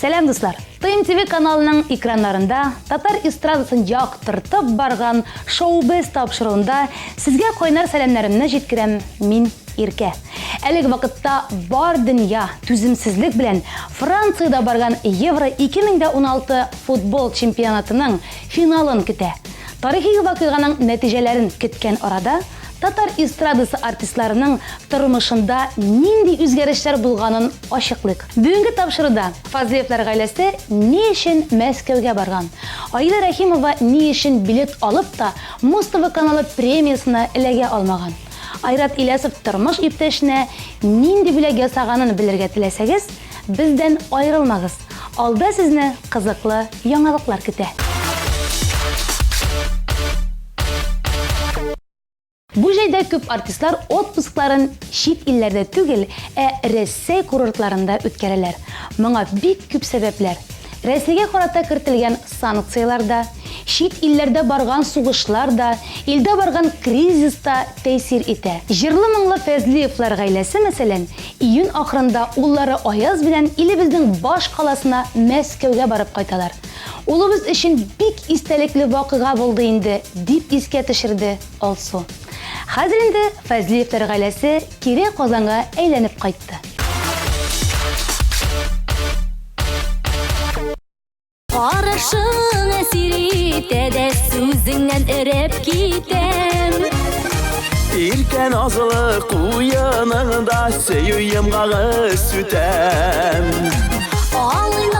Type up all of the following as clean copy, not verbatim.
Сәлам дуслар. ТМТV каналының экраннарында татар эстрадасын яктыртып барган шоу-без тапшыруында сезгә кайнар сәламнарымны җиткерәм мин Иркә. Әлеге вакытта бар дөнья түземсезлек белән Франциядә барган Евро 2016 футбол чемпионатының финалын көтә. Тарихи вакыйганың нәтиҗәләрен көткән арада татар эстрадасы артистларының тормышында нинди үзгәрешләр булганын ачыклык. Бүгенге тапшыруда Фазлиевлар гаиләсе ни өчен Мәскәүгә барган? Аилә Рәхимова ни өчен билет алып та Муз-ТВ каналы премиясына эләгә алмаган? Айрат Ильясов тормыш иптәшенә нинди бүләк ясаганын белергә теләсәгез, бездән аерылмагыз. Алда сезне кызыклы яңалыклар көтә. Бу җайда күп артистлар отпускларын чит илләрдә түгел, Рәсәй курортларында үткәрәләр. Моңа бик күп сәбәпләр. Рәсәйгә карата кертелгән санкциялар да, чит илләрдә барган сугышлар да, илдә барган кризис та тәэсир итә. Җырлы моңлы Фазлиевлар гаиләсе мәсәлән, июнь ахырында уллары Аяз белән илебезнең баш каласына Мәскәүгә барып кайталар. Улыбыз өчен бик истәлекле вакыйга булды инде, дип искә төшерде Алсу. Хәзер инде Фазлиевлар гаиләсе кире Казанга әйләнеп кайтты. Карашың әсир итә дә сүзеңнән эреп китәм. Иркә назлы куяныңда сөю йомгагы сүтәм. Алый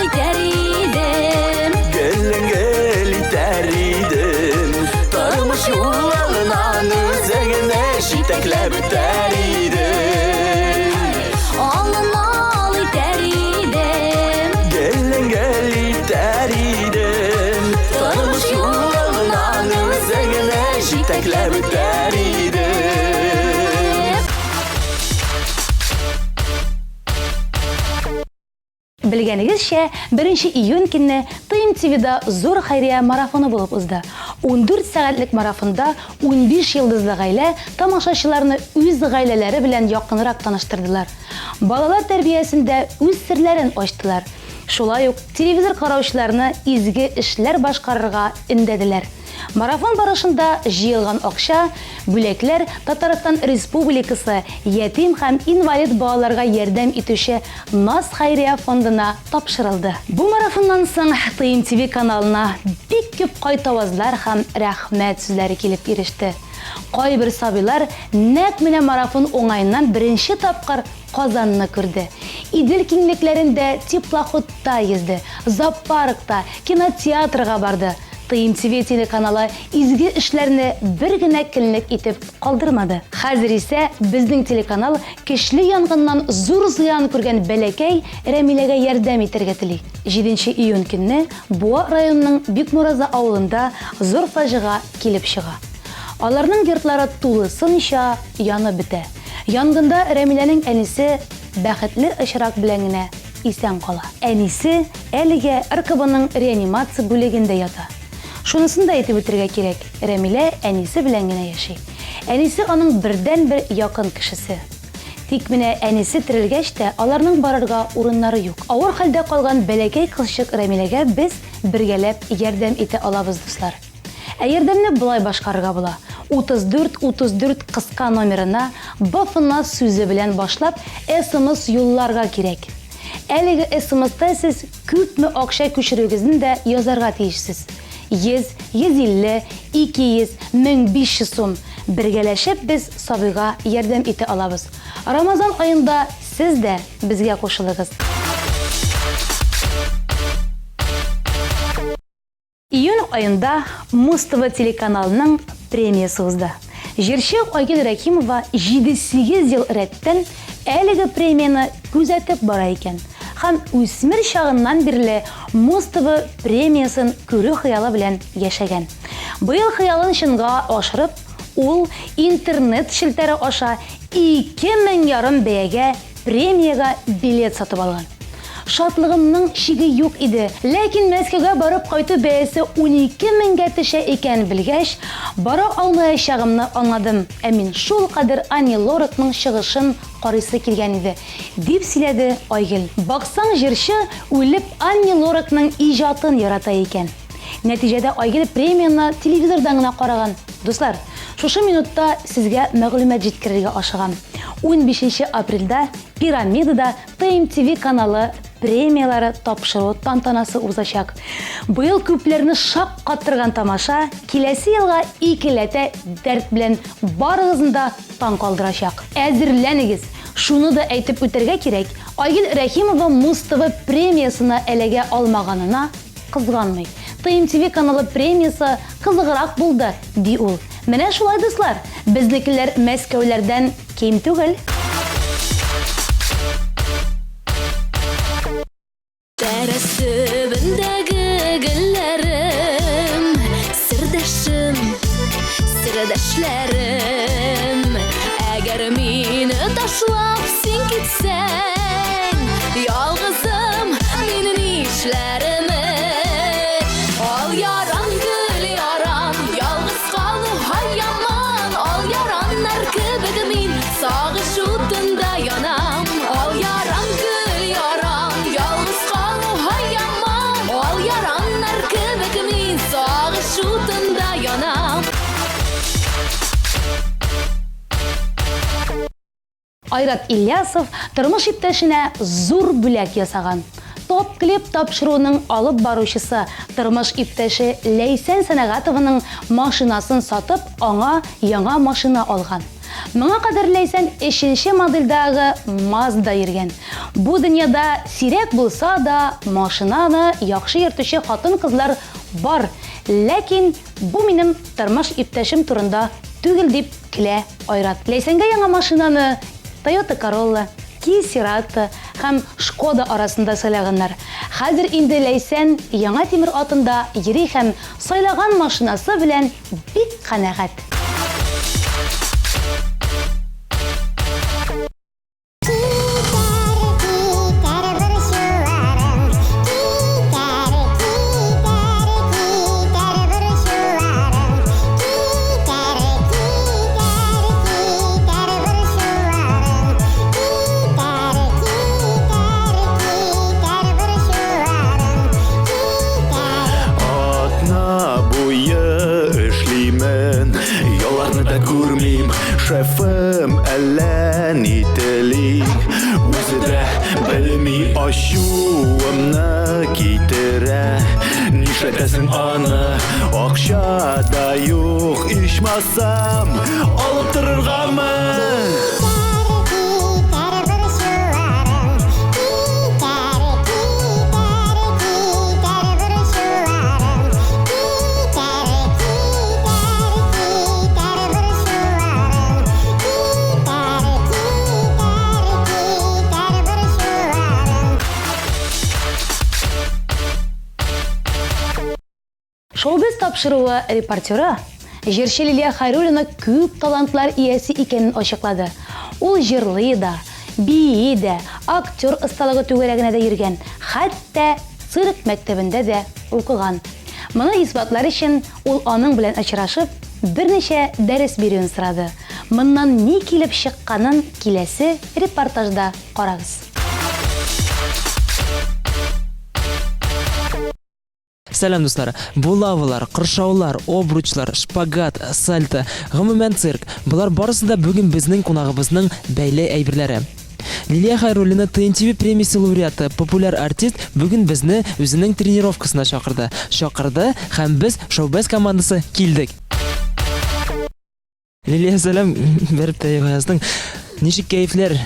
итәр идем, Гел итәр идем. Тормыш юлынан үзеңне җитәкләп үтәр идем. алый итәр идем, Гел итәр идем. Тормыш юлынан үзеңне җитәкләп үтәр идем. Белгәнегезчә, 1 июнь көнне ТМТВда зур хәйрия марафоны булып узды. 14 сәгатьлек марафонда 15 йолдызлы гаилә тамашачыларны үз гаиләләре белән якынрак таныштырдылар. Балалар тәрбиясендә үз серләрен ачтылар. Шулай ук телевизор караучыларны изге эшләр башкарырга өндәделәр. Марафон барышында җыелган акча, бүләкләр Татарстан Республикасы ятим һәм инвалид балаларга ярдәм итүче НАС хәйрия фондына тапшырылды. Бу марафоннан соң ТМТV каналына бик күп кайтавазлар һәм рәхмәт сүзләре килеп иреште. Кайбер сабыйлар нәкъ менә марафон уңайыннан беренче тапкыр Казанны күрде. Идел киңлекләрендә теплоходта йөзде, зоопаркта, кинотеатрга барды. ТМТV телеканалы изге эшләрне бер генә көнлек итеп калдырмады. Хәзер исә безнең телеканал көчле янгыннан зур зыян күргән бәләкәй Рәмиләгә ярдәм итәргә тели. 7 июнь көнне Буа районының Бикмураза авылында зур фаҗига килеп чыга. Аларның йортлары тулысынча янып бетә. Янгында Рәмиләнең әнисе бәхетле очрак белән генә исән кала. Әнисе әлегә РКБның реанимация бүлегендә ята. Шунысын да әйтеп үтәргә кирәк. Рәмилә әнисе белән генә яши. Әнисе аның бердән-бер якын кешесе. Тик менә әнисе терелгәч тә аларның барырга урыннары юк. Авыр хәлдә калган бәләкәй кызчык Рәмиләгә без бергәләп ярдәм итә алабыз дуслар. Ярдәмне булай башкарырга була. 34-34 кыска номерына БФНА сүзе белән башлап СМС юлларга кирәк. Әлеге СМСта сез күпме акча күчерүгезне дә язарга тиешсез. 100, 150, 200, 1500 сум. Бергәләшеп без сабыйга ярдәм итә алабыз. Рамазан аенда сез дә безгә кушылыгыз. Июнь аенда Муз-ТВ телеканалының премиясы узды. Җырчы Айгөл Рәхимова 7-8 ел рәттән әлеге премияны күзәтеп бара икән. Һәм үсмер чагыннан бирле Муз-ТВ премиясын күрү хыялы белән яшәгән. Быел хыялын чынга ашырып, ул интернет шелтәре аша 2000 ярым бәягә премияга билет сатып алган. шатлыгымның чиге юк иде. Ләкин Мәскәүгә барып кайту бәясе 12 меңгә төшә икән белгәч, бара алмаячагымны аңладым. Ә мин шул кадәр Ани Лоракның чыгышын карыйсы килгән иде, дип сөйләде Айгөл. Баксаң, җырчы үлеп Ани Лоракның иҗатын ярата икән. Нәтиҗәдә Айгөл премияны телевизордан гына караган. Дуслар, шушы минутта сезгә мәгълүмат җиткерергә ашыгам. 15 апрельдә Пирамидада ТМТV каналы премиялары тапшыру тантанасы узачак. Быел күпләрне шак каттырган тамаша киләсе елга икеләтә дәрт белән барыгызны да таң калдырачак. Әзерләнегез. Шуны да әйтеп үтәргә кирәк. Айгөл Рәхимова Муз-ТВ премиясына эләгә алмаганына кызганмый. ТМТV каналы премиясы кызыграк булды, ди ул. Менә шулай, дуслар, безнекеләр Мәскәүләрдән ким түгел. Тәрәс төбендәге гөлләрем, сирдәшем, сирдәшләрем. Әгәр мине ташлап син китсәң, ялгызым мин нишләрем? Ал яран гөл яран, ялгыз калу һәйяман. Ал яраннар кебек мин сагыш утында янам. Ал яран гөл яран, ялгыз калу һәйяман. Ал яраннар кебек мин сагыш утында янам. Айрат Ильясов тормыш иптәшенә зур бүләк ясаган. Топ клип тапшыруның алып баручысы тормыш иптәше Ләйсән Сәнәгатованың машинасын сатып, аңа яңа машина алган. Моңа кадәр Ләйсән 3нче модельдәге Mazda йөргән. Бу дөньяда сирәк булса да машинаны яхшы йөртүче хатын-кызлар бар. Ләкин бу минем тормыш иптәшем турында түгел дип килә Айрат. Ләйсәнгә яңа машинаны Toyota Corolla, Kia Cerato һәм Skoda арасында сайлаганнар. Хәзер инде Ләйсән яңа тимер атында йөри һәм сайлаган машинасы белән бик канәгать. Шефім әлі нетелі, өзі дә білмей ашуымны кетірі. Нишетесің аны, ақша да юқ, ишмасам, алып тұрырғамы? Шоу-биз тапшыруы репортера җырчы Лилия Хайруллина күп талантлар иясе икәнен ачыклады. Ул җырлый да, бии дә, актер осталыгы түгәрәгенә дә йөргән, хәтта цирк мәктәбендә дә укыган. Моны исбатлар өчен ул аның белән очрашып, берничә дәрес бирүен сорады. Моннан ни килеп чыкканын киләсе репортажда карагыз. Сәлам дуслар, булавылар, кыршаулар, обручлар, шпагат, сальто, гомумән цирк. Булар барысы да бүген безнең кунагыбызның бәйле әйберләре. Лилия Хайруллина ТНТV премиясе лауреаты, популяр артист бүген безне үзенең тренировкасына чакырды. Һәм без шоу-биз командасы килдек. Лилия, сәлам, бәреп тә яздың. Ничек кәефләр?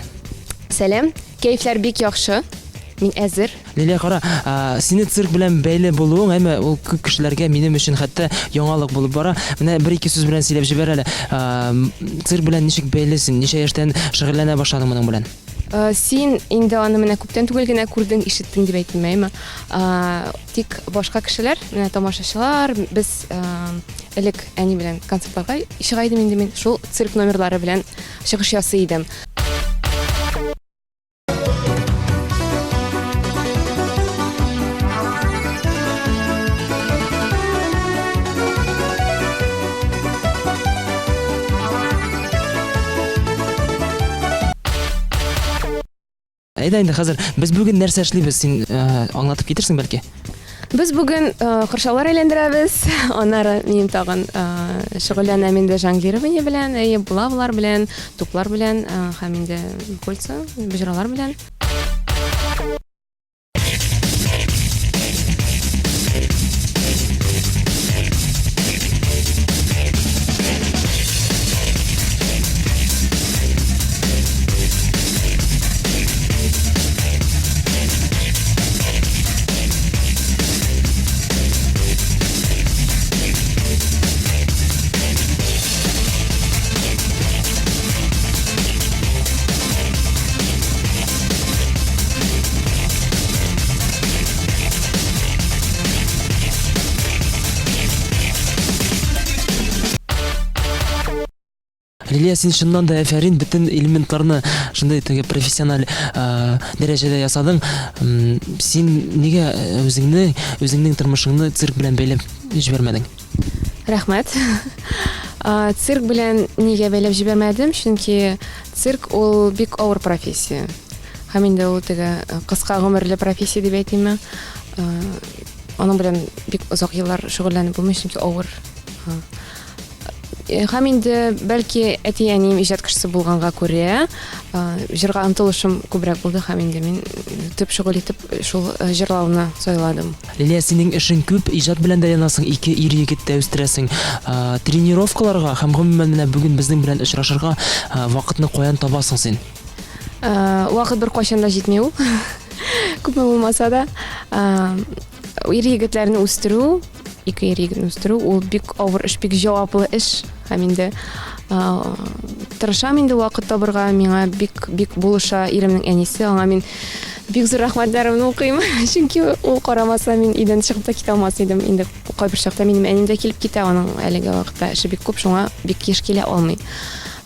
Сәлам, кәефләр бик яхшы. Мин әзер. Лилия, кара, сине цирк белән бәйле булуың, әмма ул күп кешеләргә минем өчен хәтта яңалык булып бара. Менә бер-ике сүз белән сөйләп җибәр әле. Цирк белән ничек бәйлесең? Ничә яшьтән шөгыльләнә башладың моның белән? Син инде аны менә күптән түгел генә күрдең, ишеттең дип әйтмәйме? Тик башка кешеләр, менә тамашачылар, без элек әни белән концертларга чыга идем инде мин. Шул цирк номерлары белән чыгыш ясый идем. Әйдә инде хәзер без бүген нәрсә эшлибез, син аңлатып китерсең бәлки. Без бүген кыршаулар әйләндерәбез. Аннары минем тагын шөгыльләнәм инде жонглирование белән, булавлар белән, туплар белән, һәм инде кольца, бөҗралар белән. Лилия, син шуннан да әфәрин, бөтен элементларны шундай теге профессиональ дәрәҗәдә ясадың. Син нигә үзеңнең тормышыңны цирк белән бәйләп җибәрмәдең? Рәхмәт. Цирк белән нигә бәйләп җибәрмәдем? Чөнки цирк ул бик авыр профессия. Һәм инде ул теге кыска гомерле профессия дип әйтимме? Аның белән бик озак еллар шөгыльләнеп булмый, чөнки авыр. Һәм инде бәлки әти-әним иҗат кешесе булганга күрә, җырга омтылышым күбрәк булды һәм инде мин төп шөгыль итеп шул җырлауны сайладым. Лилия, синең эшең күп, иҗат белән дә янасың, ике ир-егетте үстерәсең. Тренировкаларга һәм гомумән менә бүген безнең белән очрашырга вакытны каян табасың син? Вакыт бер кайчан да җитми ул. Күпме булмаса да, ир-егетләрне үстерү, ике ир-егетне үстерү, ул бик авыр эш, бик җаваплы эш. Һәм инде тырышам инде вакыт табырга, миңа бик булыша иремнең әнисе, аңа мин бик зур рәхмәтләремне укыйм. Чөнки ул карамаса мин идән чыгып та китә алмас идем. Инде кайбер чакта минем әним дә килеп китә, аның әлеге вакытта эше бик күп, шуңа бик еш килә алмый.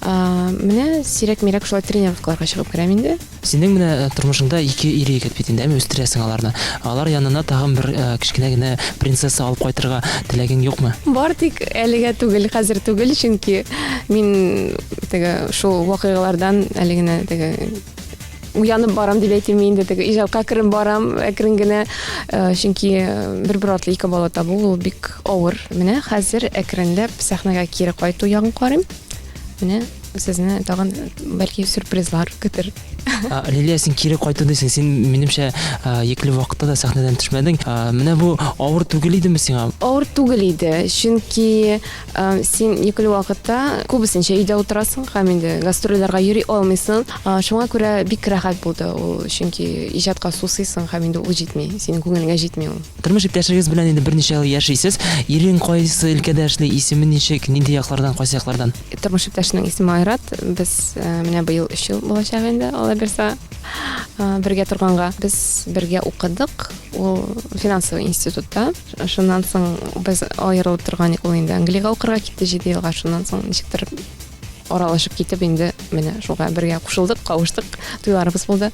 Менә сирәк-мирәк шулай тренировкаларга чыгып керәм инде. Синең менә тормышыңда ике ир-егет бит инде, үстерәсең аларны. Алар янына тагын бер кичкенә генә принцесса алып кайтырга теләгең юкмы? Бар, тик әлегә түгел, хәзер түгел, чөнки мин теге шул вакыйгалардан әлегенә теге уянып барам дип әйтим инде, теге иҗатка кереп барам, әкрен генә, чөнки бер атлы ике бала табу ул бик авыр. Менә хәзер әкренләп сәхнәгә кире кайту ягын карыйм. Менә сезне тагын бәлки сюрпризлар көтер. Лилия, син кире кайту дисең, син минемчә екле вакытта да сәхнәдән төшмәдең. Менә бу авыр түгел идеме сиңа? Авыр түгел иде, чөнки син екле вакытта күбесенчә өйдә утырасың һәм инде гастрольләргә йөри алмыйсың. Шуңа күрә бик рәхәт булды ул, чөнки иҗатка сусыйсың һәм инде ул җитми, синең күңелгә җитми ул. Тормыш иптәшегез белән инде берничә ел яшисез. Ирең кайсы өлкәдә эшли, исеме ничек, нинди яклардан, кайсы яклардан? Тормыш иптәшенең исеме Айрат. Без менә быел 3 ел булачак инде, Алла берсә, бергә торганга. Без бергә укыдык. Ул финансовый институтта. Шуннан соң без аерылып торган ул инде Англиягә укырга китте 7 елга. Шуннан соң ничектер аралашып китеп инде менә шуга бергә кушылдык, кавыштык, туйларыбыз булды.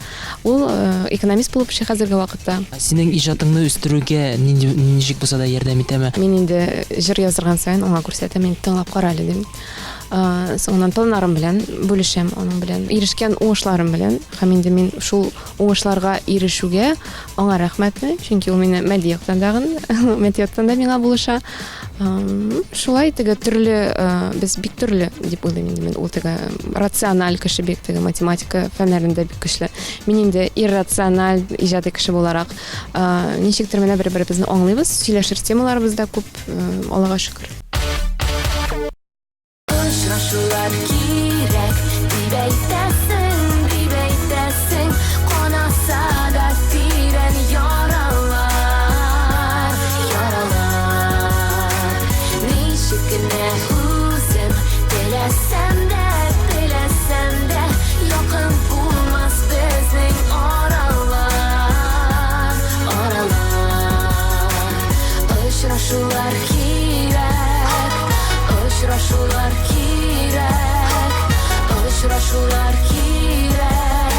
Ул экономист булып эшли хәзерге вакытта. Синең иҗатыңны үстерүгә ничек булса да ярдәм итәме? Мин инде җыр язырган саен аңа күрсәтәм, мин тыңлап кара әле дим. Соңыннан планнарым белән бүлешәм, аның белән ирешкән уңышларым белән, һәм инде мин шул уңышларга ирешүгә аңа рәхмәтне, чөнки ул мине матди яктан да миңа булыша. Шулай теге төрле, без бик төрле дип уйлыйм инде мин. Ул теге рациональ кеше, бик теге математика фәннәрендә бик көчле. Мин инде иррациональ иҗади кеше буларак, ничектер менә бер-беребезне аңлыйбыз, сөйләшер темаларыбыз да күп, Аллага шөкер. Очрашулар кирәк, дип әйтәсең, канаса да тирән яралар. Ничек кенә үзем теләсәм дә, якын булмас безнең аралар. Очрашулар кирәк, очрашулар кирәк, очрашулар кирәк.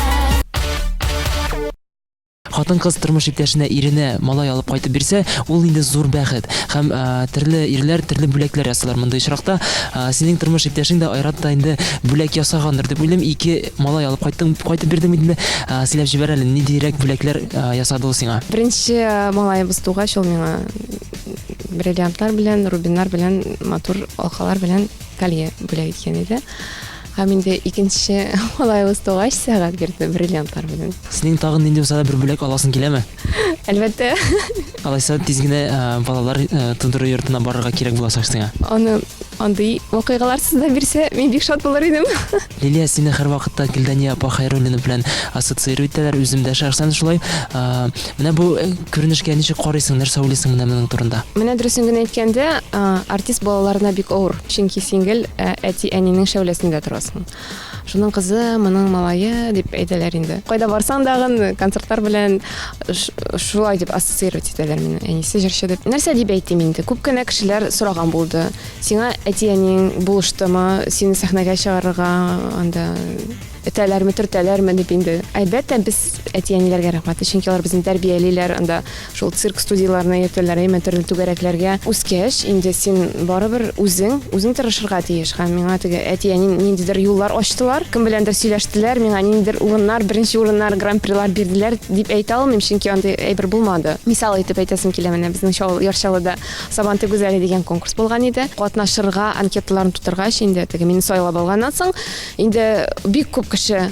хатын-кыз тормыш иптәшенә, иренә малай алып кайтып бирсә, ул инде зур бәхет. Һәм төрле ирләр төрле бүләкләр ясыйлар мондай очракта. Синең тормыш иптәшең дә айратта инде бүләк ясагандыр дип уйлыйм. 2 малай алып кайтып бирдең инде. Сөйләп җибәр әле, ниндирәк бүләкләр ясады ул сиңа? Беренче малайыбыз тугач, ул миңа бриллиантлар белән, рубиннар белән, матур алкалар белән колье бүләк иткән иде. Һәм инде икенче малайыбыз тугач сәгать бирде бриллиантлар белән. Синең тагын нинди булса да бер бүләк аласың киләме? Әлбәттә, Алайса тиз генә балалар тудыру йортына барырга кирәк буласак сиңа. аны андый вакыйгаларсыз да бирсә, мин бик шат булыр идем. Лилия, сине һәр вакытта Гөлдәния апа Хәйруллина белән ассоциировать итәләр, үзем дә шәхсән шулай. Менә бу күренешкә ничек карыйсың, нәрсә уйлыйсың менә моның турында? Менә дөресен генә әйткәндә, артист балаларына бик авыр, чөнки сингл әти-әнинең шәүләсендә торасың. Шуның кызы, моның малае дип әйтәләр инде. Кайда барсаң дагы концертлар белән шулай дип ассоциировать итәләр мине. Әнисе җырчы дип. Нәрсә дип әйтим инде? Күп кенә кешеләр сораган булды. Сиңа әти-әниң булыштымы? Сине сәхнәгә чыгарырга анда этәләрме, төртәләрме дип инде. Әлбәттә, без әти-әниләргә рәхмәт, чөнки алар безне тәрбиялиләр, анда шул цирк студияларына йөртәләр, төрле түгәрәкләргә. Үскәч, инде син барыбер үзең тырышырга тиеш. Һәм миңа теге әти-әнин ниндидер юллар ачтылар, кем беләндер сөйләштеләр, миңа ниндидер урыннар, беренче урыннар, гран-прилар бирделәр дип әйтә алмыйм, чөнки андый әйбер булмады. Мисал итеп әйтәсем килә, менә безнең Яршалыда Сабанты гүзәле дигән конкурс булган иде. Катнашырга, анкеталарны тутыргач, инде теге мине сайлап алганнан соң, инде бик күп кеше,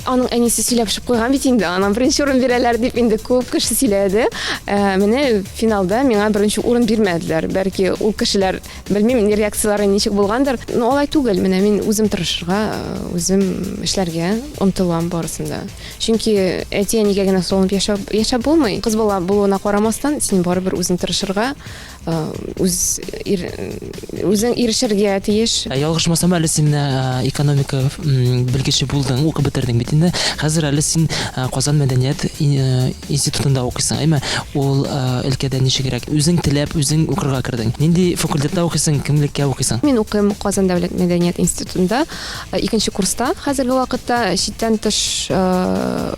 аның әнисе сөйләп чыгып куйган бит инде, анан беренче урын бирәләр дип инде күп кеше сөйләде. Менә финалда миңа беренче урын бирмәделәр. Бәлки ул кешеләр, белмим, реакциялары ничек булгандыр. Но алай түгел, менә мин үзем тырышырга, үзем эшләргә омтылам барысында. Чөнки әти-әнигә генә салынып яшәп булмый. Кыз бала булуына карамастан, син барыбер үзең тырышырга, үзең ирешергә тиеш. Ялгышмасам әле син экономика белгече булдың, укып бетердең бит инде. Хәзер әле син Казан мәдәният институтында укыйсың, әйме? Ул өлкәдә ничегрәк? Үзең теләп, үзең укырга кирдең. Нинди факультетта укыйсың, кимлеккә укыйсың? Мин укыйм Казан дәүләт мәдәният институтында, 2нче курста, хәзерге вакытта читтән тыш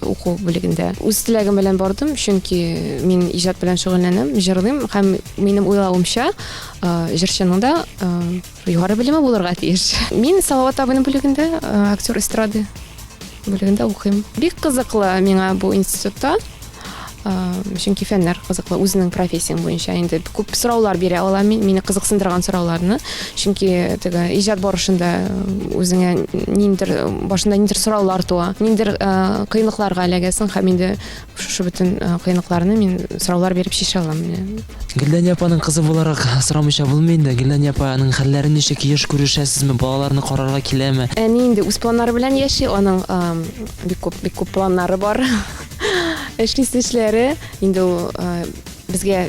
уку бүлегендә. Үз теләгем белән бардым, чөнки мин иҗат белән шөгыльләнәм, җырлыйм һәм минем уйлавымча, җырчының да югары белеме булырга тиеш. Мин Салават абыйның бүлегендә, актер эстрады бүлегендә укыйм. Бик кызыклы миңа бу институтта. Чөнки фәннәр кызыклы, үзенең профессияң буенча инде күп сораулар бирә алам, мине кызыксындырган сорауларны. Чөнки теге иҗат барышында үзеңә башында ниндидер сораулар туа, ниндидер кыенлыкларга эләгәсең һәм инде шушы бөтен кыенлыкларны мин сораулар биреп чишә алам. Гөлдәния апаның кызы буларак сорамыйча булмый инде. Гөлдәния апаның хәлләрен ничек, еш күрешәсезме, балаларны карарга киләме? Әни инде үз планнары белән яши, аның бик күп планнары бар. Эшләре инде безгә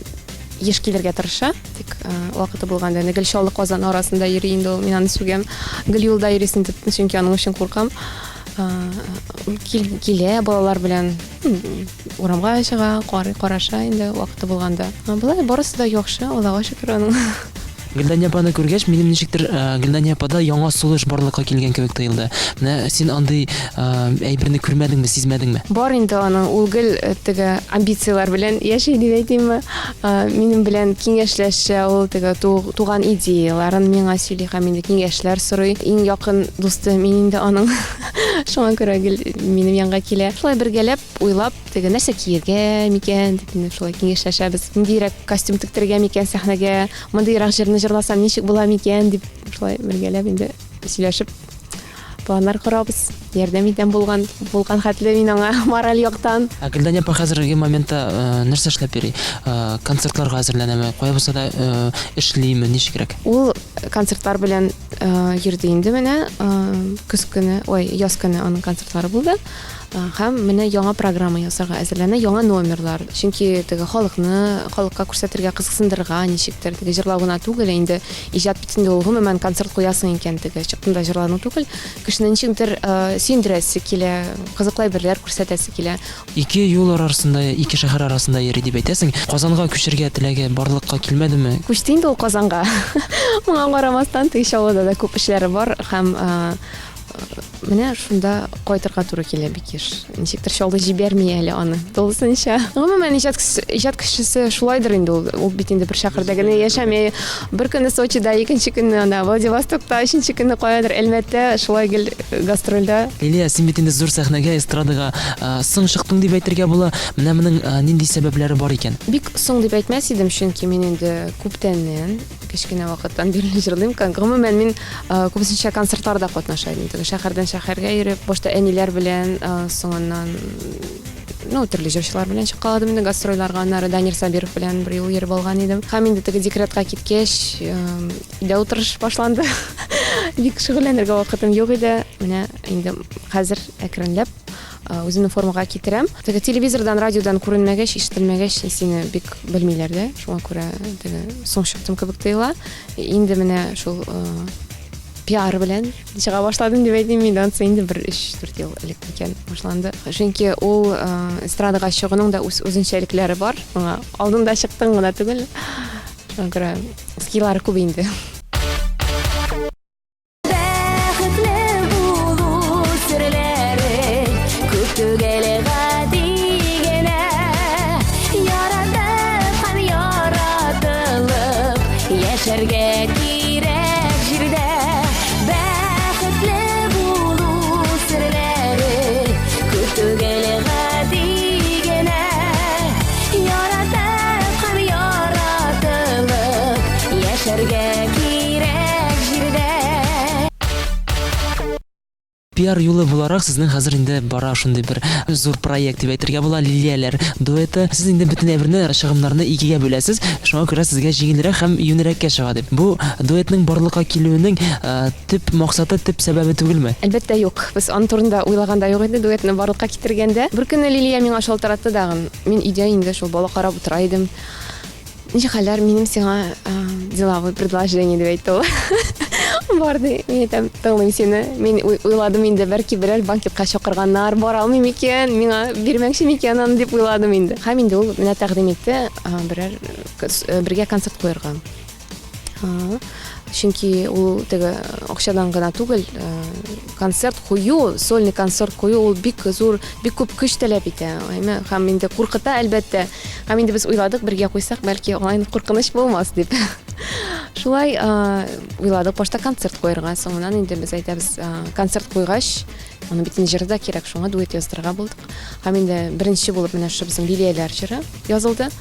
еш килергә тырыша, тик вакыты булганда Гөлчаллы Казан арасында йөри инде, мин аны сүгәм. Гөл юлда йөрисен дип, чөнки аның өчен куркам. Килә балалар белән урамга чыга, караша инде вакыты булганда. Булай барысы да яхшы, Аллага шөкер аның. Гөлдәния апаны күргәч, минем ничектер Гөлдәния апада яңа сулыш барлыкка килгән кебек тоелды. Менә син андый әйберне күрмәдеңме, сизмәдеңме? Бар инде аның, ул гел теге амбициялар белән яши дип әйтимме. Минем белән киңәшләшә, ул теге туган идеяларын миңа сөйли һәм инде киңәшләр сорый. Иң якын дусты мин инде аның. Шуңа күрә гел минем янга килә. Шулай бергәләп уйлап, теге нәрсә киергә микән дип инде шулай киңәшләшәбез. Ниндирәк костюм тектергә микән сәхнәгә, мондыйрак җырны җырласам ничек була микән дип шулай бергәләп инде сөйләшеп планнар корабыз. Ярдәм итәм булган хәтле мин аңа мораль яктан. Гөлдәния апа хәзерге моментта нәрсә эшләп йөри? Концертларга әзерләнәме? Кая булса да эшлиме, ничегрәк? Ул концертлар белән йөрде инде менә, көз көне, яз көне аның концертлары булды. Һәм менә яңа программа ясарга әзерләнә, яңа номерлар. Чөнки теге халыкка күрсәтергә, кызыксындырырга, ничектер теге җырлауына түгел, инде иҗат битендә ул гомумән концерт куясың икән, теге чыкканда җырлауны түгел, кешене ничектер сөендерәсе килә, кызыклы берләр күрсәтәсе килә. Ике юл арасында, ике шәһәр арасында йөри дип әйтәсең. Казанга күчәргә теләге барлыкка килмәдеме? Күчте инде ул Казанга. Моңа карамастан, теге Чаллыда да күп эшләре бар һәм менә шунда кайтырга туры килә бик еш. Ничектер шулда җибәрми әле аны. Тулысынча. Гомумән иҗат кешесе шулайдыр инде ул бит инде бер шәһәрдә генә яшәмәй. Бер көнне Сочида, икенче көнне анда Владивостокта, өченче көнне каядыр Әлмәттә шулай гастрольдә. Лилия, син бит инде зур сәхнәгә, эстрадага соң чыктың дип әйтергә була. Менә моның нинди сәбәпләре бар икән? Бик соң дип әйтмәс идем, чөнки мин инде күптәннән, кечкенә вакыттан бирле җырлыйм. Гомумән мин күпсенчә концертларда катнаша идем. Шәһәрдән шәһәргә йөреп, башта әниләр белән, соңыннан төрле җырчылар белән чыккаладым инде гастрольләргә, аннары Данир Сабиров белән бер ел йөреп алган идем. Һәм инде теге декретка киткәч, өйдә утырыш башланды. Бик шөгыльләнергә вакытым юк иде. Менә инде хәзер әкренләп үземне формага китерәм. Теге телевизордан, радиодан күренмәгәч, ишетелмәгәч, сине бик белмиләр дә. Шуңа күрә теге соң чыктым кебек тоела. Инде менә шул пиар белән чыга башладым дип әйтим инде. Ансы инде бер 3-4 ел элек икән башланды. Чөнки ул эстрадага чыгуның да үзенчәлекләре бар. Аңа алдында чыктың гына түгел. Шуңа күрә скиллары күп инде. Яшәргә кирәк җирдә, бәхетле булу серләре, көтүгә гади генә, яратып һәм яратылып, яшәргә кирәк җирдә. Пиар юлы буларак сезнең хәзер инде бара шундый бер зур проект дип әйтергә була. Лилияләр дуэты. Сез инде бөтен әйберне, чыгымнарны икегә бүләсез. Шуңа күрә сезгә җиңелрәк һәм юнәрәккә чыга дип. Бу дуэтның барлыкка килүенең төп максаты, төп сәбәбе түгелме? Әлбәттә юк. Без аны турында уйлаганда юк иде дуэтны барлыкка китергәндә. Бер көнне Лилия миңа шалтыратты дагын. Мин өйдә инде шул бала карап утыра идем. Ничек хәлләр, минем сиңа деловое предложение дип әйтте ул. Барды, мин әйтәм, тыңлыйм сине. Мин уйладым инде, бәлки берәр банкетка чакырганнар, бара алмыйм икән, миңа бирмәкче микән аны дип уйладым инде. Һәм инде ул менә тәкъдим итте, бергә концерт куярга. Чөнки ул теге акчадан гына түгел, концерт кую, сольный концерт кую ул бик зур, бик күп көч таләп итә. Һәм инде куркыта әлбәттә. Һәм инде без уйладык, бергә куйсак, бәлки аңа куркыныч булмас дип. Шулай уйладык, башта концерт куярга, соңыннан инде без әйтәбез, концерт куйгач, аны бит җырда кирәк, шуңа дуэт яздырырга булдык. Һәм инде беренче булып менә шу безнең Лилияләр җыры язылды.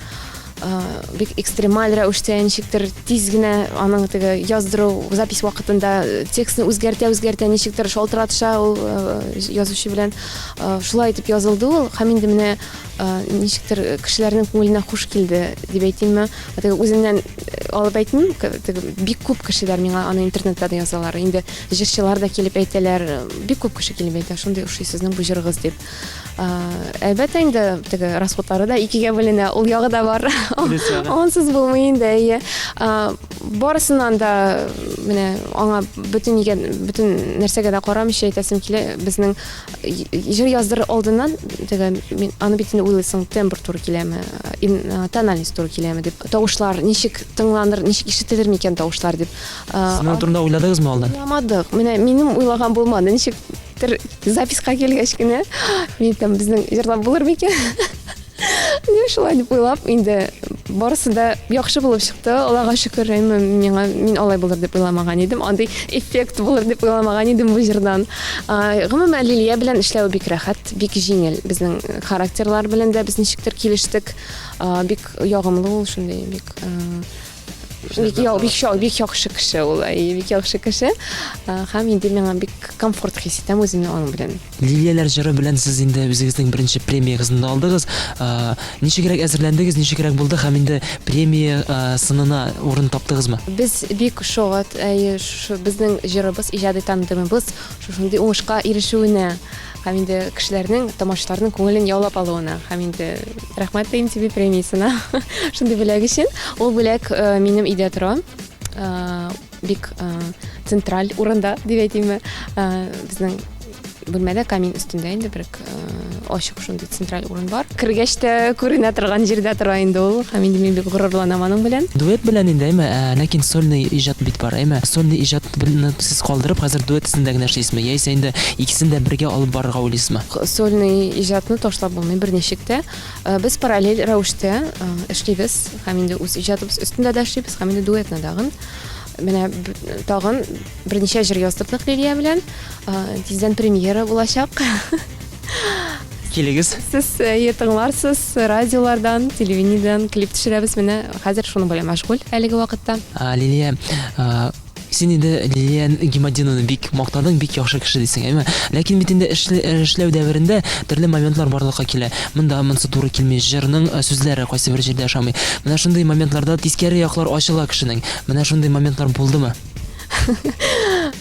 Бик экстремаль рәвештә ничектер тиз генә аның теге яздыру запись вакытында текстны үзгәртә ничектер шалтыратыша ул язучы белән шулай итеп язылды ул. Һәм инде менә ничектер кешеләрнең күңеленә хуш килде дип әйтимме. Теге үзеннән алып әйтим, теге бик күп кешеләр миңа аны интернетта да язалар. Инде җырчылар да килеп әйтәләр, бик күп кеше килеп әйтә, шундый ошый сезнең бу җырыгыз дип. Әлбәттә инде теге расходлары да икегә бүленә, ул ягы да бар. Ансыз булмый инде. Барысыннан да менә аңа бөтен нәрсәгә дә карамыйча әйтәсем килә. Безнең җыр яздырыр алдыннан теге мин аны бит инде уйлыйсың, тембр туры киләме, тональность туры киләме дип. Тавышлар ничек тыңланыр, ничек ишетелер микән тавышлар дип. Сез турында уйладыгызмы алдан? Уйламадык. Менә минем уйлаган булмады. Ничек записка килгәч кенә мин там безнең җырлап булыр микән? Шулай дип уйлап, инде барысы да яхшы булып чыкты. Аллага шөкер, мин алай булыр дип уйламаган идем. Андый эффект булыр дип уйламаган идем бу җырдан. Гомумән Лилия белән эшләү бик рәхәт, бик җиңел. Безнең характерлар белән дә без ничектер килештек. Бик ягымлы ул, шундый бик бик яхшы кеше ул, бик яхшы кеше. Һәм инде миңа бик комфорт хис итәм үземне аның белән. Лилияләр җыры белән сез инде үзегезнең беренче премиягызны алдыгыз. Ничегрәк әзерләндегез, ничегрәк булды һәм инде премия сынына урын таптыгызмы? Без бик шогат, безнең җырыбыз, иҗади тандемыбыз шундый уңышка ирешүенә һәм инде кешеләрнең, тамашачыларның күңелен яулап алуына һәм инде рәхмәт ТМТV премиясына шундый бүләк өчен. Ул бүләк минем өйдә тора. Бик централь урында дип әйтимме. Безнең бүлмәдә камин өстендә инде бер ачык шундый централь урын бар. Кергәч тә күренә торган җирдә тора инде ул. Һәм инде мин бик горурланам аның белән. Дуэт белән инде ләкин сольный иҗат бит бар, сольный иҗат белән сез калдырып, хәзер дуэт исендә генә эшлисезме, яисә инде икесен дә бергә алып барырга уйлыйсызмы? Сольный иҗатны ташлап булмый берничек тә. Без параллель рәвештә эшлибез. Һәм инде үз иҗатыбыз өстендә дә эшлибез, һәм инде дуэтны дагын. Менә тагын берничә җыр яздырдык Лилия белән. Тиздән премьера булачак. Килегез. Сез тыңларсыз радиолардан, телевидениедән клип төшерәбез. Менә хәзер шуның белән мәшгуль әлеге вакытта. Лилия, син инде Лилия Гимадиновны бик мактадың, бик яхшы кеше дисең, ләкин бит инде эшләү дәверендә төрле моментлар барлыкка килә. Монсы туры килми, җырның сүзләре кайсы бер җирдә ашамый. Менә шундый моментларда тискәре яклар ачыла кешенең. Менә шундый моментлар булдымы?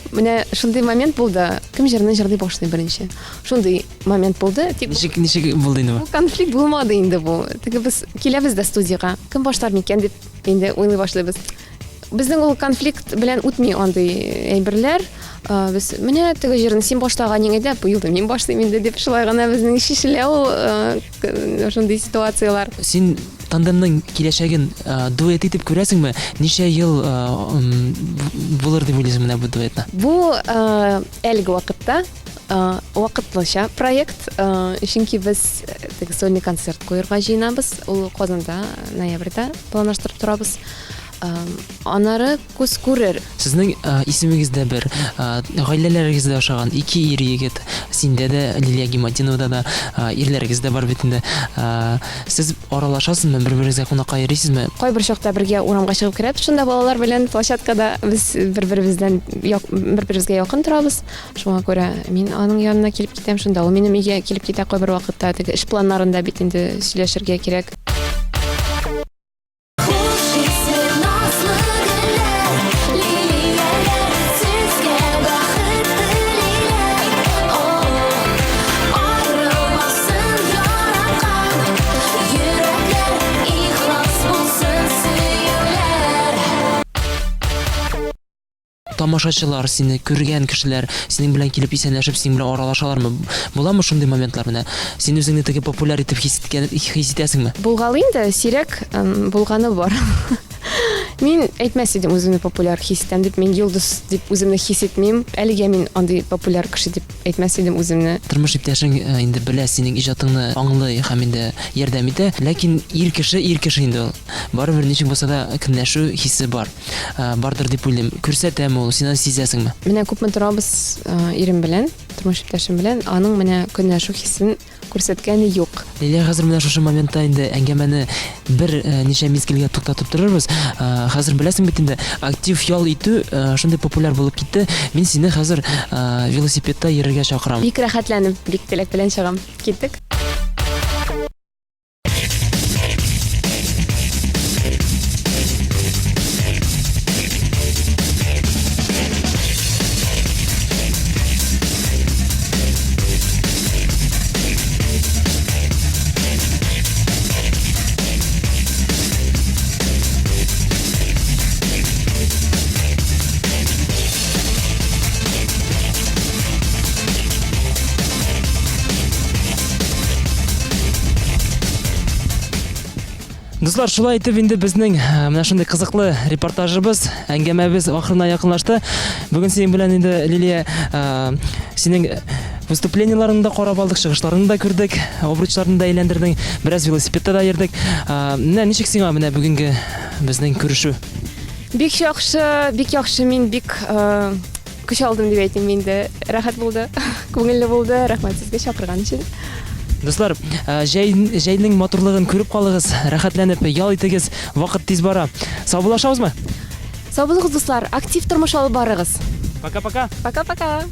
Менә шундый момент булды. Кем җырны җырлый башлый беренче. Шундый момент булды. Тик Ничек булды инде бу? конфликт булмады инде бу. Теге без киләбез дә студиягә. Кем башлар микән дип инде уйлый башлыйбыз. Безнең ул конфликт белән үтми андый әйберләр. Без менә теге җырны син башлаган идең, бу елда мин башлыйм инде дип шулай гына безнең шишелә ул шундый ситуациялар. Син тандемның киләчәген дуэт итеп күрәсеңме? Ничә ел булыр дип уйлыйсың менә бу дуэтны? Бу әлеге вакытта вакытлыча проект, чөнки без теге сольный концерт куярга җыенабыз. Ул Казанда ноябрьдә планлаштырып торабыз. Анары күз күрер. Сезнең исемегездә бер, гаиләләрегездә ашаган ике ир егет, синдә дә Лилия Гимадиновда да ирләрегез дә бар бит инде. Сез аралашасызмы, бер-берегезгә кунакка йөрисезме? Кайбер чакта бергә урамга чыгып керәбез, шунда балалар белән площадкада без бер-беребезгә якын торабыз. Шуңа күрә мин аның янына килеп китәм, шунда ул минем өйгә килеп китә кайбер вакытта. Теге эш планнарында бит инде сөйләшергә кирәк. Тамашачылар, сине күргән кешеләр, синең белән килеп исәнләшеп, синең белән аралашалармы? Буламы шундый моментлар менә? Син үзеңне теге популяр итеп хис итәсеңме? Булгалы инде сирәк булганы бар. Мин әйтмәс идем үземне популяр хис итәм дип, мин йолдыз дип үземне хис итмим. Әлегә мин андый популяр кеше дип әйтмәс идем үземне. Тормыш иптәшең инде белә синең иҗатыңны аңлый һәм инде ярдәм итә, ләкин ир кеше инде ул. Барыбер ничек булса да көнләшү хисе бар. Бардыр дип уйлыйм. Күрсәтәме ул, син аны сизәсеңме? Менә күпме торабыз ирем белән, тормыш иптәшем белән, аның менә көнләшү хисен күрсәткәне юк. Лилия, хәзер менә шушы моментта инде әңгәмәне бер ничә мизгелгә туктатып торырбыз. Хәзер беләсең бит инде актив ял итү шундый популяр булып китте. Мин сине хәзер велосипедта йөрергә чакырам. Бик рәхәтләнеп, бик теләк белән чыгам. Киттек. Дуслар, шулай итеп инде безнең менә шундый кызыклы репортажыбыз, әңгәмәбез ахырына якынлашты. Бүген синең белән инде Лилия синең выступлениеларыңда карап алдык, чыгышларыңны да күрдек, обручларны да әйләндердең, бераз велосипедта да йөрдек. Менә ничек сиңа менә бүгенге безнең күрешү? Бик яхшы, мин бик көч алдым дип әйтим инде. Рәхәт булды, күңелле булды. Рәхмәт сезгә чакырган өчен. Дуслар, җәйнең матурлыгын күреп калыгыз, рәхәтләнеп ял итегез, вакыт тиз бара. Саубуллашабызмы? Сау булыгыз, дуслар, актив тормыш алып барыгыз. Пока-пока. Пока-пока.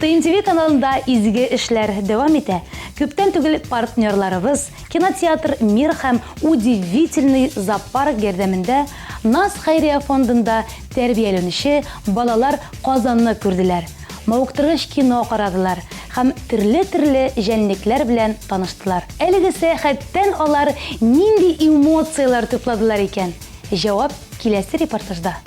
ТНТВ каналында изге эшләр дәвам итә. Күптән түгел партнерларыбыз кинотеатр «Мир» һәм «Удивительный зоопарк» ярдәмендә НАС хәйрия фондында тәрбияләнүче балалар Казанны күрделәр. Мауктыргыч кино карадылар һәм төрле җәнлекләр белән таныштылар. Әлеге сәяхәттән алар нинди эмоциялар тупладылар икән? Җавап киләсе репортажда.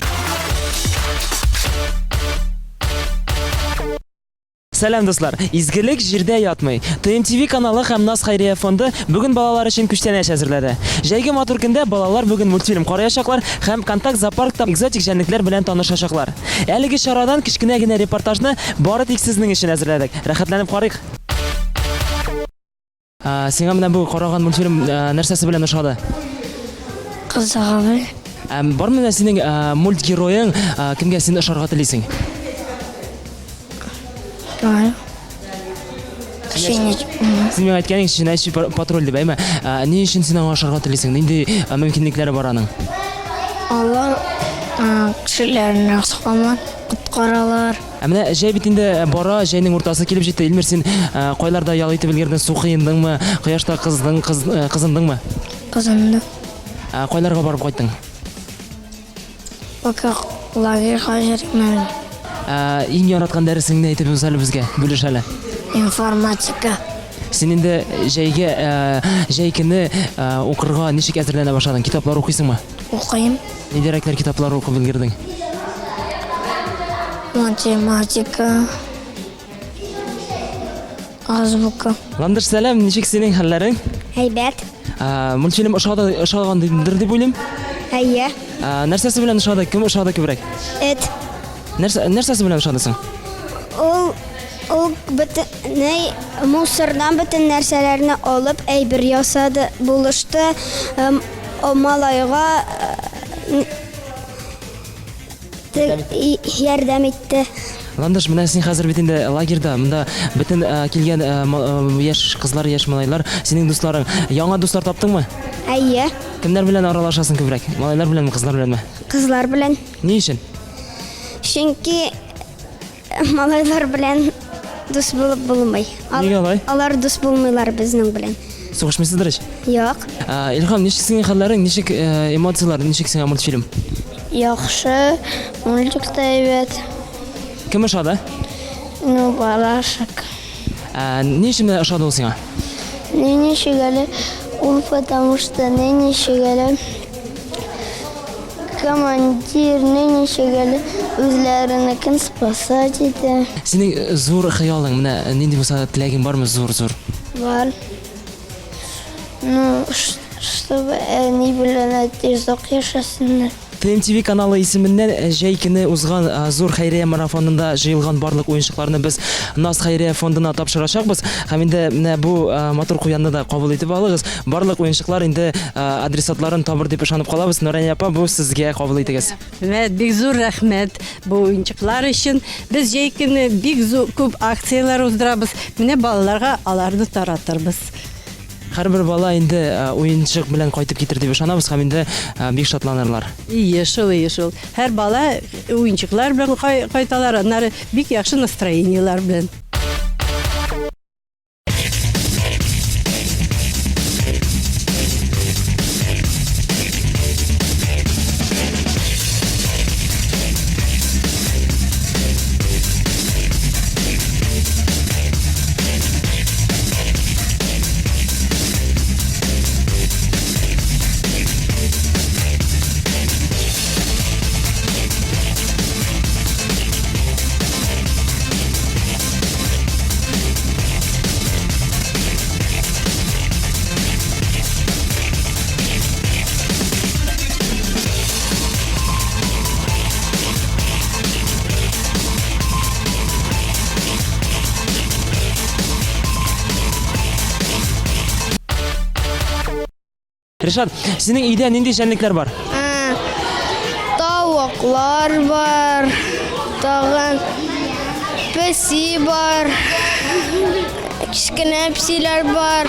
Сәлам дуслар. Изгелек җирдә ятмый. ТМТV каналы һәм Наз Хәйрия фонды бүгін балалар өчен күчтәнәч әзерләде. Җәйге матур көндә балалар бүгін мультфильм караячаклар һәм контакт зоопаркта экзотик җәнлекләр белән танышачаклар. Әлеге чарадан кичкенә генә репортажны бары тик сезнең өчен әзерләдек. Рәхәтләнеп карыйк. Сиңа менә бу караган мультфильм нәрсәсе белән ошады? Кызыгы. Бар менә синең мультгероең кемгә син ошарга телисең? Син миңа әйткәнең Щенячий патруль дип әйме. Ни өчен син аңа ошарга телисең? Нинди мөмкинлекләре бар аның? Алар кешеләрне сакламак, коткаралар. Менә җәй бит инде бара, җәйнең уртасы килеп җитте. Илмир, син кайларда ял итеп элгердең, су кыендыңмы, кояшта кызындыңмы? Кызынды. Кайларга барып кайттың? Пока лагерьга җөрмәдем. Иң яраткан дәресеңне әйтеп үз әле безгә, бүлеш әле. Информатика. Син инде җәй көне укырга ничек әзерләнә башладың? Китаплар укыйсыңмы? Укыйм. Нидерәкләр китаплар укып элгердең? Математика. Азбука. Ландыш, сәлам, ничек синең хәлләрең? Әйбәт. Мультфильм ошагандыр дип уйлыйм. Әйе. Нәрсәсе белән ошады? Кем ошады күбрәк? Эт. Нәрсәсе белән ошадысың? Ул бөтен мусордан бөтен нәрсәләрне алып әйбер ясады, булышты. Малайга ярдәм итте. Ландыш, менә син хәзер бит инде лагерьда, монда бөтен килгән яшь кызлар, яшь малайлар, синең дусларың. Яңа дуслар таптыңмы? Әйе. Кемнәр белән аралашасың күбрәк? Малайлар беләнме, кызлар беләнме? Кызлар белән. Ни өчен? Чөнки малайлар белән дус булып булмый. Нигә алай? Алар дус булмыйлар безнең белән. Сугышмыйсыздыр ич? Юк. Илһам, ничек синең хәлләрең, ничек эмоциялар, ничек сиңа мультфильм? Яхшы. Мультик та әйбәт. Кем ошады? Барашек. Ни өчен ошады ул сиңа? Нине шигәле ул, потому что нине шигәле командир нине шигәле үзләренекен спасать итә. Синең зур хыялың, менә нинди булса теләгең бармы, зур? Бар. Чтобы они белән тизлек яшәсеннәр. ТМТV каналы исеменнән җәй көне узган зур хәйрия марафонында җыелган барлык уенчыкларны без Наз Хәйрия фондына тапшырачакбыз. Һәм инде менә бу матур куянны да кабул итеп алыгыз. Барлык уенчыклар инде адресатларын табыр дип ышанып калабыз. Нурания апа, бу сезгә кабул итегез. Бик зур рәхмәт бу уенчыклар өчен. Без җәй көне бик күп акциялар уздырабыз. Менә балаларга аларны таратырбыз. Һәрбер бала инде уенчык белән кайтып китер дип ышанабыз һәм инде бик шатланырлар. Шул. Һәр бала уенчыклар белән кайталар, аннары бик яхшы настроениялар белән. Ришат, синең өйдә нинди җәнлекләр бар? Тавыклар бар, тагын песи бар, кичкенә песиләр бар,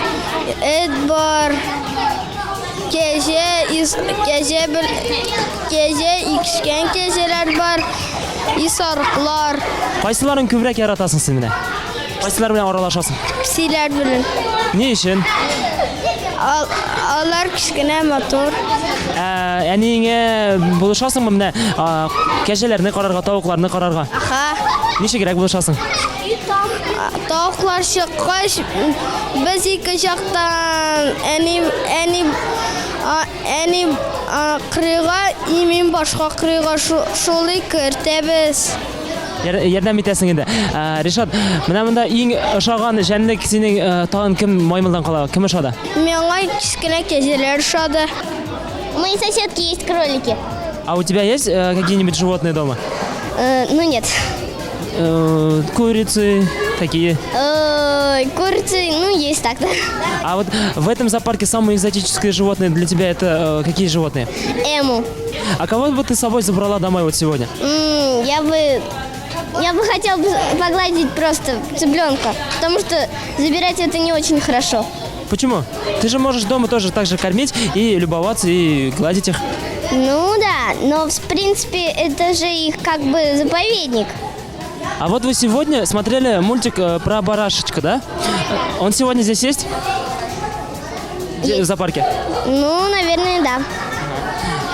эт бар, кәҗә икшкән кәҗәләр бар, исарыклар, Кайсыларын күбрәк яратасың син менә? Кайсылар белән аралашасың? песиләр белән. Ни өчен? Алар кичкенә матур. Әниеңә булышасыңмы менә кәҗәләрне карарга, тавыкларны карарга? Ничегрәк булышасың? Тавыклар чыккач, без ике жактан әни кырыйга, мин башка кырыйга шулай кертәбез. Ярдәм итәсең инде. Ришат, менә монда иң ошаган җәнлек синең тагын кем маймылдан кала? Кем ошады? Миңа кечкенә кәҗәләр ошады. У моей соседки есть кролики. А у тебя есть какие-нибудь животные дома? Ну нет. Курицы такие. Курицы, ну есть так-то. А вот в этом зоопарке самые экзотические животные для тебя это какие животные? Эму. А кого бы ты с собой забрала домой вот сегодня? Я бы хотел погладить просто цыпленка, потому что забирать это не очень хорошо. Почему? Ты же можешь дома тоже так же кормить и любоваться, и гладить их. Ну да, но в принципе это же их как бы заповедник. А вот вы сегодня смотрели мультик про барашечка, да? Он сегодня здесь есть? В зоопарке? Ну, наверное, да.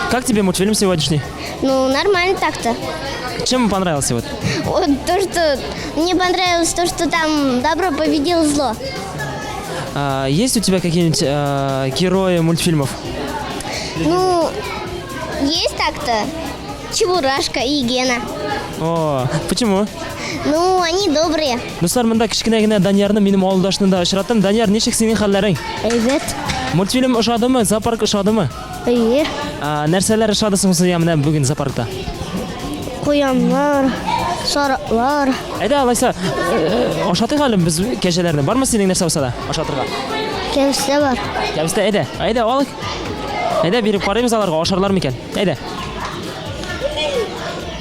Как тебе мультфильм сегодняшний? Ну, нормально так-то. Чем понравился вот? Вот то, что мне понравилось, то, что там добро победило зло. Есть у тебя какие-нибудь герои мультфильмов? Ну, есть так-то. Чебурашка и Гена. О, почему? Ну, они добрые. Достар, мында кичкенә генә Даниярны минем авылдашны да очраттым. Данияр, ничек синең хәлләрең? Evet. Мультфильм ошадымы? Зоопарк ошадымы? İyi. Нәрсәләр ошадысың сиңа менә бүген зоопаркта? Куяннар, сарыклар. Әйдә, алайса, ошатыйк әле без кәҗәләрне. Бармы синең нәрсә булса да ошатырга? Кемсе бар. Кәбестә, әйдә, алык. Әйдә, биреп карыйбыз аларга, ашарлар микән? Әйдә.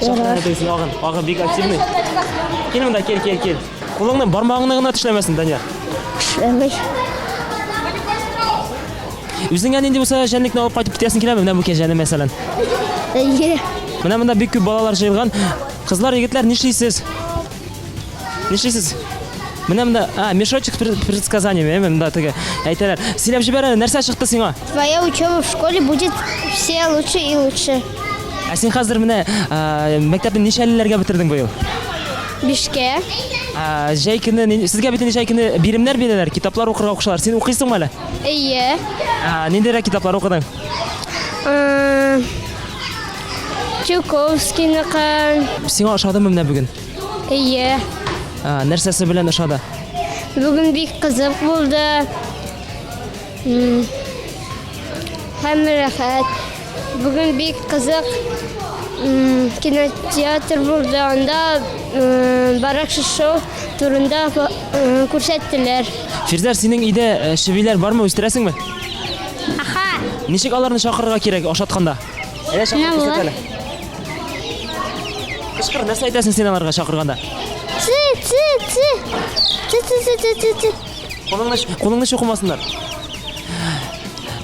Агы бик активный. Кил монда, кил. Кулыңны бармагыңны гына тешләмәсен, Данияр. Эшләмәй. Үзеңә нинди булса җәнлекне алып кайтып китәсең киләме? Менә бу кәҗәне мәсәлән. Әйе. Менә монда бик күп балалар җыелган. Кызлар, егетләр, нишлисез? Менә монда, мешочек предсказаниями, монда теге әйтәләр. Сөйләп җибәр, нәрсә чыкты сиңа? Твоя учеба в школе будет все лучше и лучше. Ә син хәзер менә мәктәпне ничәлеләргә бетердең быел? Бишкә. Җәй көне сезгә бит җәй көне биремнәр бирәләр, китаплар укырга кушалар. Син укыйсыңмы әле? Әйе. Ниндирәк китаплар укыдың? Чуковскийныкы. Сиңа ошадымы менә бүген? Әйе. Нәрсәсе белән ошады? Бүген бик кызык булды. Һәм рәхәт. Бүген бик кызык кинотеатр булды. Анда барак шоу турында күрсәттеләр. Фирзар, синең өйдә шибиләр бармы, үстерәсеңме? Аха. Ничек аларны чакырырга кирәк ошатканда? Әйдә, чакыр, күрсәт әле. Кычкыр, нәрсә әйтәсең син аларга чакырганда? Кулыңны чукымасыннар.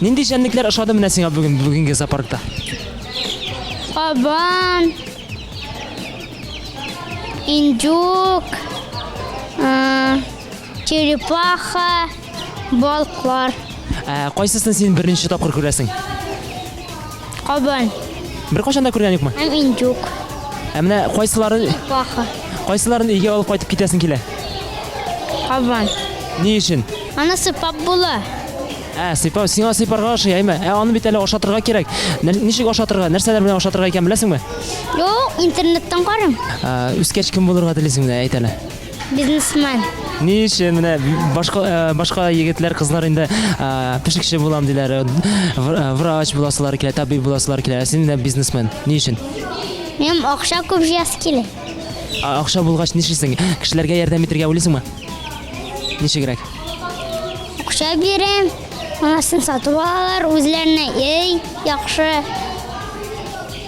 Нинди җәнлекләр ошады менә сиңа бүгенге зоопаркта? Кабан, индюк, черепаха, балыклар. Кайсысын син беренче тапкыр күрәсең? Кабан Бер кашан да күргән юкмы? һәм индюк. Менә кайсыларын өйгә алып кайтып китәсең килә? Кабан. Ни өчен? Аны сыпап була. Сыйпау, сиңа сыйпарга ошыймы? Аны бит әле ошатырга кирәк. Ничек ошатырга? Нәрсәләр белән ошатырга икән беләсеңме? Юк, интернеттан карыйм. Үскәч кем булырга телисең менә әйт әле. Бизнесмен. Ни өчен менә башка егетләр, кызлар инде пешекче булам диләр, врач буласылар килә, табиб буласылар килә. Син менә бизнесмен. Ни өчен? Мен акча күп җыяс килә. Акча булгач нишлисең? Кешеләргә ярдәм итәргә уйлыйсыңмы? Ничегрәк? Акча бирәм. Анасын сатып алалар, үзләренә яхшы.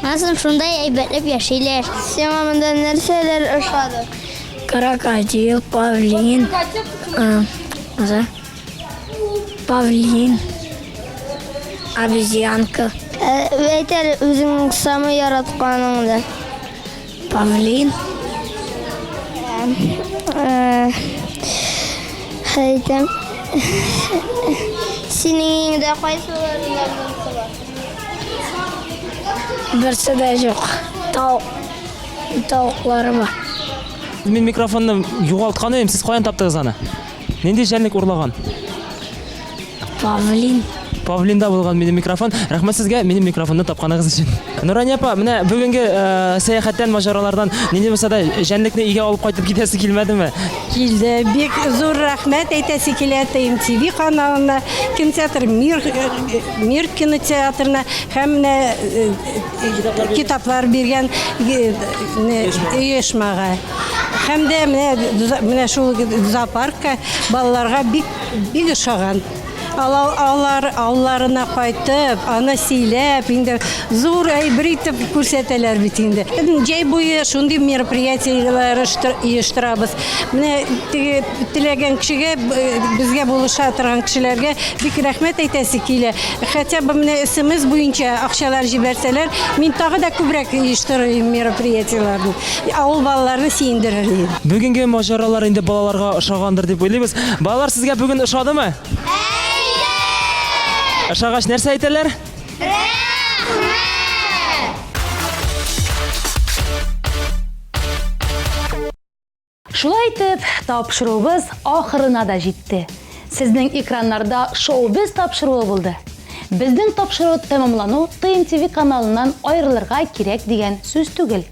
Анасын шундай әйбәтләп яшиләр. Сиңа монда нәрсәләр ошады? Крокодил, павлин, обезьянка. Әйтәле үзеңнең самый яратканыңды. Павлин. Әйтәм. Синең иңдә кайсыларында булса? Берсе дә юк. Тауклары бар. Мин микрофонны югалткан идем, сез каян таптыгыз аны? Нинди җәнлек урлаган? Павлин. Павлинда булган минем микрофон. Рәхмәт сезгә минем микрофонны тапканыгыз өчен. Нурания апа, менә бүгенге сәяхәттән, маҗаралардан нинди булса да җәнлекне өйгә алып кайтып китәсе килмәдеме? Килде. Бик зур рәхмәт әйтәсе килә ТМТV каналына, кинотеатр Мир кинотеатрына һәм китаплар биргән оешмага. Һәм дә менә шул зоопаркка балаларга бик ошаган. Ауларына кайтып, аны сөйләп, инде зур әйбер итеп күрсәтәләр бит инде. Җәй буе шундый мероприятиеләр оештырабыз. Менә теләгән кешегә, безгә булыша торган кешеләргә бик рәхмәт әйтәсе килә. Хәтта менә СМС буенча акчалар җибәрсәләр, мин тагы да күбрәк оештырыйм мероприятиеләрне. Авыл балаларны сөендерер. Бүгенге маҗаралар инде балаларга ошагандыр дип уйлыйбыз. Балалар сезгә бүген ошадымы? Ошагач нәрсә әйтәләр? Шулай итеп, тапшыруыбыз ахырына да җитте. Сезнең экраннарда шоу-біз тапшыруы булды. Безнең тапшыру тәмамлану ТМТV каналыннан аерылырга кирәк дигән сүз түгел.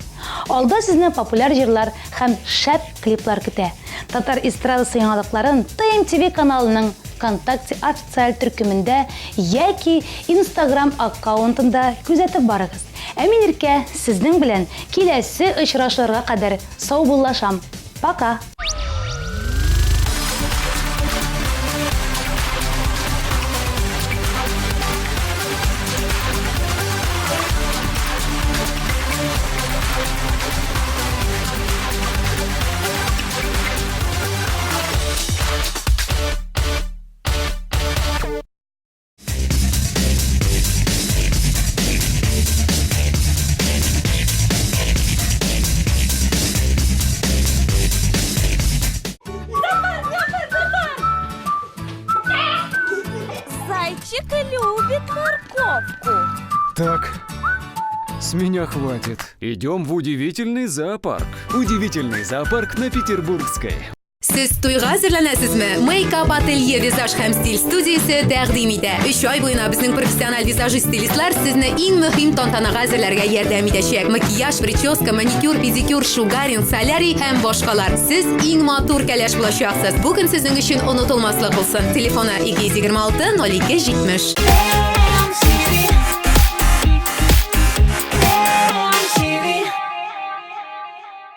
Алда сезне популяр җырлар һәм шәп клиплар көтә. Татар эстрадасы яңалыкларын ТМТV каналының ВКонтакте официаль төркемендә яки Instagram аккаунтында күзәтеп барыгыз. Ә мин Иркә сезнең белән киләсе очрашуларга кадәр сау буллашам. Пока. Зайчик любит морковку. Так, с меня хватит. Идем в удивительный зоопарк. Удивительный зоопарк на Петербургской. Siz to'yga hazırlanasizmi? Make-up Atelier Vizaj һәм стиль студиясе тәкъдим итә. 3 ай буена безнең профессиональ визажист стилистлар сезне иң мөһим тантанага хәзерләргә ярдәм итәчәк. Макияж, прическа, маникюр, педикюр, шугаринг, солярий һәм башкалар. Сез иң матур кәләш булачаксыз. Бүген сезнең өчен онытылмаслык булсын. Телефоны 226 02 70.